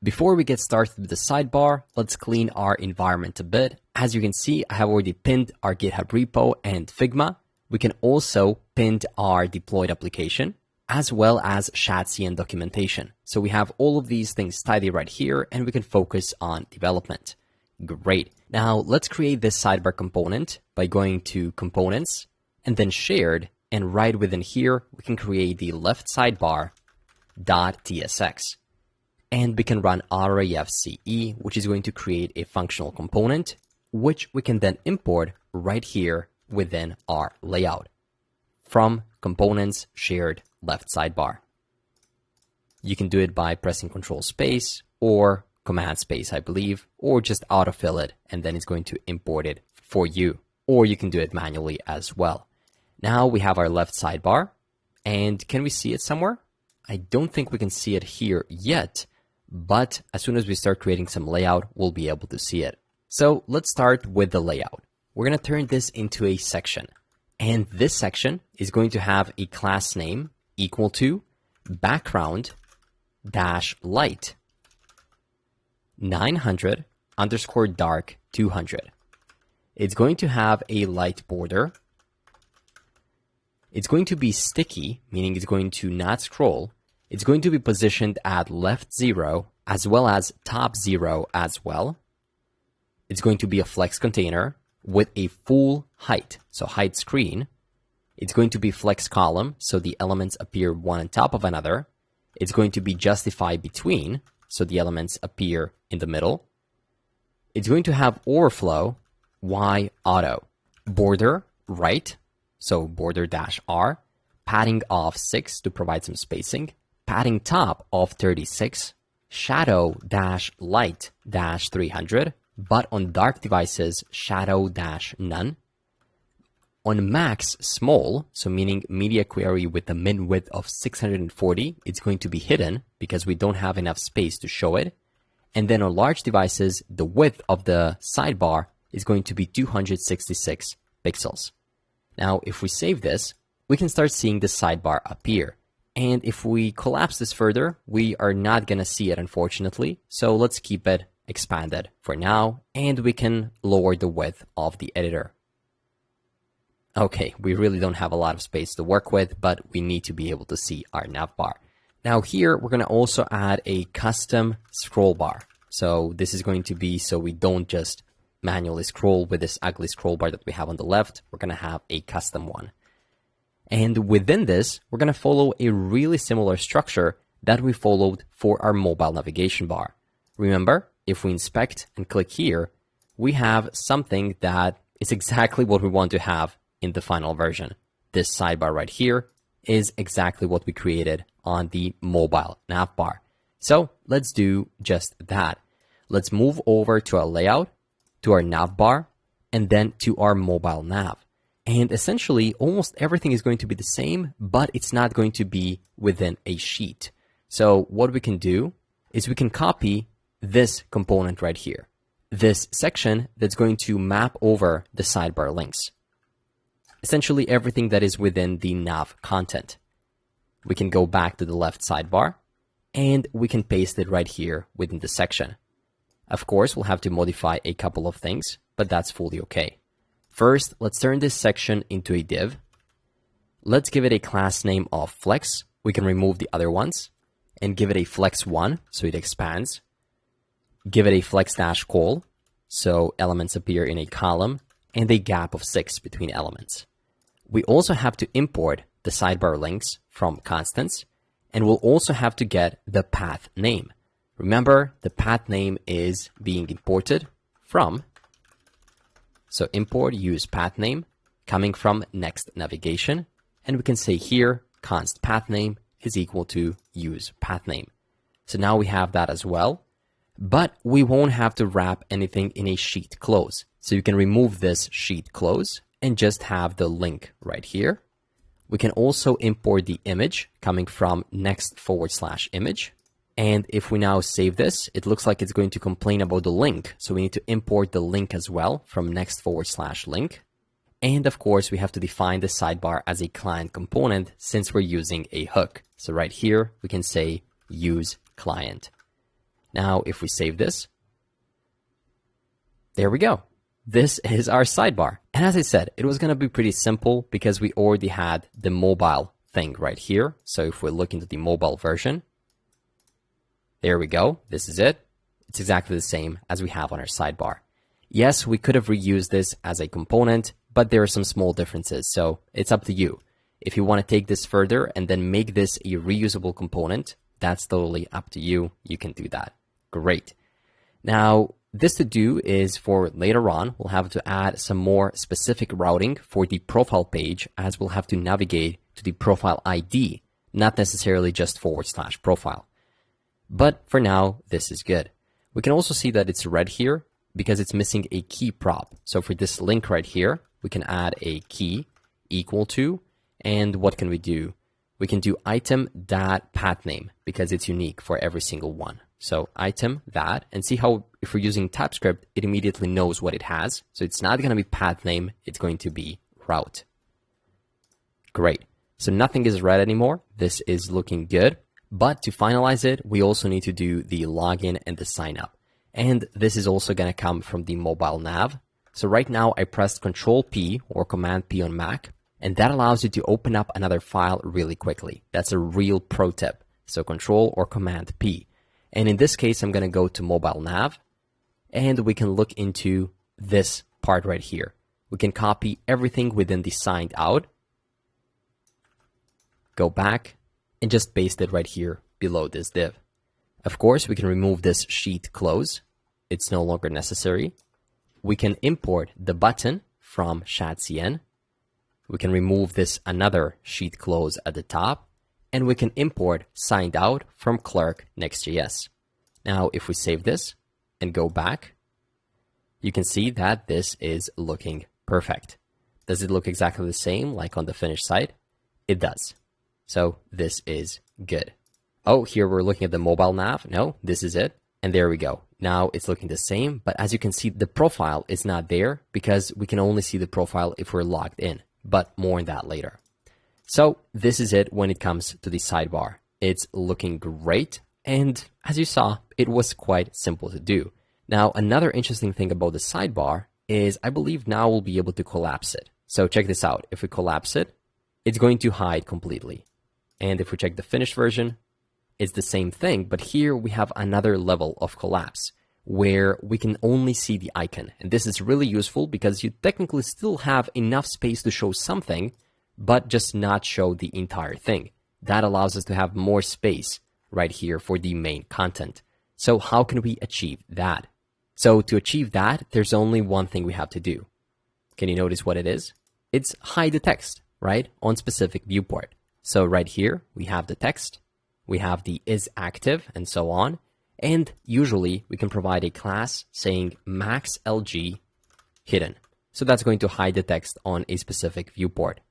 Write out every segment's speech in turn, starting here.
Before we get started with the sidebar, let's clean our environment a bit. As you can see, I have already pinned our GitHub repo and Figma. We can also pin our deployed application, as well as Shatsy and documentation. So we have all of these things tidy right here, and we can focus on development. Great. Now let's create this sidebar component by going to Components and then Shared, and right within here, we can create the LeftSidebar.tsx. And we can run rafce, which is going to create a functional component, which we can then import right here within our layout from Components, Shared, Left Sidebar. You can do it by pressing Control Space or Command Space, I believe, or just autofill it, and then it's going to import it for you. Or you can do it manually as well. Now we have our left sidebar, and can we see it somewhere? I don't think we can see it here yet, but as soon as we start creating some layout, we'll be able to see it. So let's start with the layout. We're going to turn this into a section, and this section is going to have a class name equal to background-light 900 underscore dark 200. It's going to have a light border. It's going to be sticky, meaning it's going to not scroll. It's going to be positioned at left 0 as well as top 0 as well. It's going to be a flex container with a full height, so height screen. It's going to be flex column, so the elements appear one on top of another. It's going to be justify between, so the elements appear in the middle. It's going to have overflow, Y auto, border right, so border -R, padding of 6 to provide some spacing, padding top of 36, shadow -light -300, but on dark devices, shadow -none. On max small, so meaning media query with a min width of 640, it's going to be hidden because we don't have enough space to show it. And then on large devices, the width of the sidebar is going to be 266 pixels. Now, if we save this, we can start seeing the sidebar appear. And if we collapse this further, we are not going to see it, unfortunately. So let's keep it expanded for now, and we can lower the width of the editor. Okay, we really don't have a lot of space to work with, but we need to be able to see our navbar. Now here, we're going to also add a custom scroll bar. So this is going to be so we don't just manually scroll with this ugly scroll bar that we have on the left. We're going to have a custom one. And within this, we're going to follow a really similar structure that we followed for our mobile navigation bar. Remember, if we inspect and click here, we have something that is exactly what we want to have in the final version. This sidebar right here is exactly what we created on the mobile nav bar. So let's do just that. Let's move over to our layout, to our nav bar, and then to our mobile nav. And essentially, almost everything is going to be the same, but it's not going to be within a sheet. So what we can do is we can copy this component right here, this section that's going to map over the sidebar links. Essentially everything that is within the nav content. We can go back to the left sidebar, and we can paste it right here within the section. Of course, we'll have to modify a couple of things, but that's fully okay. First, let's turn this section into a div. Let's give it a class name of flex. We can remove the other ones and give it a flex1 so it expands. Give it a flex-call so elements appear in a column and a gap of 6 between elements. We also have to import the sidebar links from constants, and we'll also have to get the path name. Remember, the path name is being imported from, so import use path name coming from next navigation, and we can say here const path name is equal to use path name. So now we have that as well, but we won't have to wrap anything in a sheet close. So you can remove this sheet close and just have the link right here. We can also import the image coming from next/image. And if we now save this, it looks like it's going to complain about the link. So we need to import the link as well from next/link. And of course, we have to define the sidebar as a client component since we're using a hook. So right here, we can say use client. Now, if we save this, there we go. This is our sidebar. And as I said, it was going to be pretty simple because we already had the mobile thing right here. So if we look into the mobile version, there we go. This is it. It's exactly the same as we have on our sidebar. Yes, we could have reused this as a component, but there are some small differences. So it's up to you. If you want to take this further and then make this a reusable component, that's totally up to you. You can do that. Great. Now, this to do is for later on, we'll have to add some more specific routing for the profile page, as we'll have to navigate to the profile ID, not necessarily just / profile. But for now, this is good. We can also see that it's red here because it's missing a key prop. So for this link right here, we can add a key equal to, and what can we do? We can do item.pathname because it's unique for every single one. So item that, and see how if we're using TypeScript, it immediately knows what it has. So it's not going to be path name, it's going to be route. Great. So nothing is red anymore. This is looking good. But to finalize it, we also need to do the login and the sign up. And this is also going to come from the mobile nav. So right now I pressed Control P or Command P on Mac, and that allows you to open up another file really quickly. That's a real pro tip. So Control or Command P. And in this case, I'm going to go to mobile nav, and we can look into this part right here. We can copy everything within the signed out, go back, and just paste it right here below this div. Of course, we can remove this sheet close. It's no longer necessary. We can import the button from ShadCN. We can remove this another sheet close at the top, and we can import signed out from clerk Next.js. Now, if we save this and go back, you can see that this is looking perfect. Does it look exactly the same like on the finished site? It does. So this is good. Oh, here we're looking at the mobile nav. No, this is it. And there we go. Now it's looking the same, but as you can see, the profile is not there because we can only see the profile if we're logged in, but more on that later. So this is it when it comes to the sidebar. It's looking great. And as you saw, it was quite simple to do. Now, another interesting thing about the sidebar is I believe now we'll be able to collapse it. So check this out. If we collapse it, it's going to hide completely. And if we check the finished version, it's the same thing, but here we have another level of collapse where we can only see the icon. And this is really useful because you technically still have enough space to show something, but just not show the entire thing. That allows us to have more space right here for the main content. So how can we achieve that? So to achieve that, there's only one thing we have to do. Can you notice what it is? It's hide the text, right? On specific viewport. So right here, we have the text. We have the is active and so on. And usually we can provide a class saying max LG hidden. So that's going to hide the text on a specific viewport.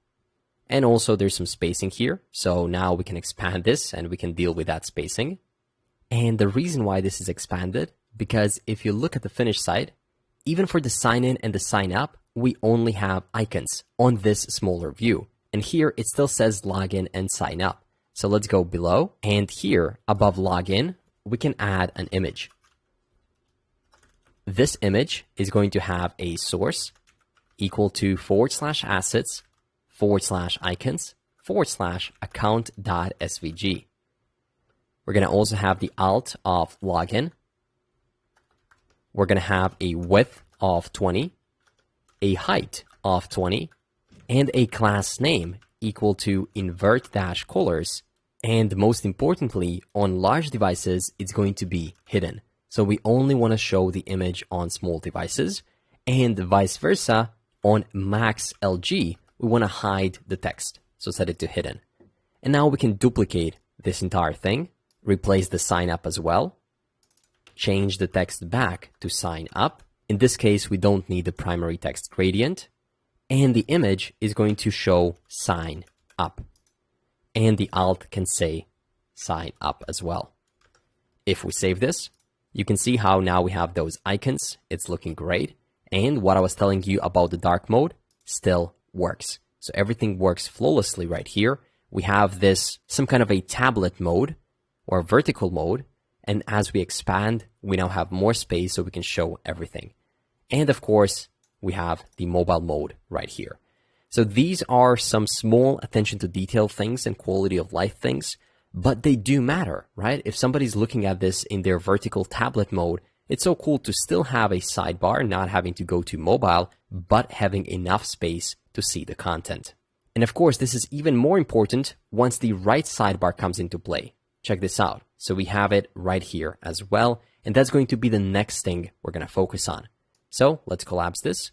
And also there's some spacing here. So now we can expand this and we can deal with that spacing. And the reason why this is expanded, because if you look at the finished site, even for the sign in and the sign up, we only have icons on this smaller view. And here it still says login and sign up. So let's go below, and here above login, we can add an image. This image is going to have a source equal to /assets /icons /account.svg. We're going to also have the alt of login. We're going to have a width of 20, a height of 20, and a class name equal to invert-colors, and most importantly, on large devices, it's going to be hidden. So we only want to show the image on small devices, and vice versa, on max LG, we want to hide the text, so set it to hidden. And now we can duplicate this entire thing, replace the sign up as well, change the text back to sign up. In this case, we don't need the primary text gradient, and the image is going to show sign up. And the alt can say sign up as well. If we save this, you can see how now we have those icons. It's looking great. And what I was telling you about the dark mode still works. So everything works flawlessly right here. We have this, some kind of a tablet mode or vertical mode, And as we expand, we now have more space so we can show everything. And of course, we have the mobile mode right here. So these are some small attention to detail things and quality of life things, but they do matter, right? If somebody's looking at this in their vertical tablet mode, it's so cool to still have a sidebar, not having to go to mobile, but having enough space to see the content. And of course, this is even more important once the right sidebar comes into play. Check this out. So we have it right here as well, and that's going to be the next thing we're going to focus on. So let's collapse this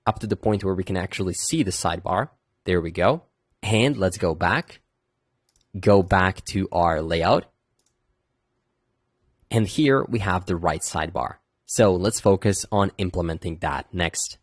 up to the point where we can actually see the sidebar. There we go. And let's go back to our layout. And here we have the right sidebar. So let's focus on implementing that next.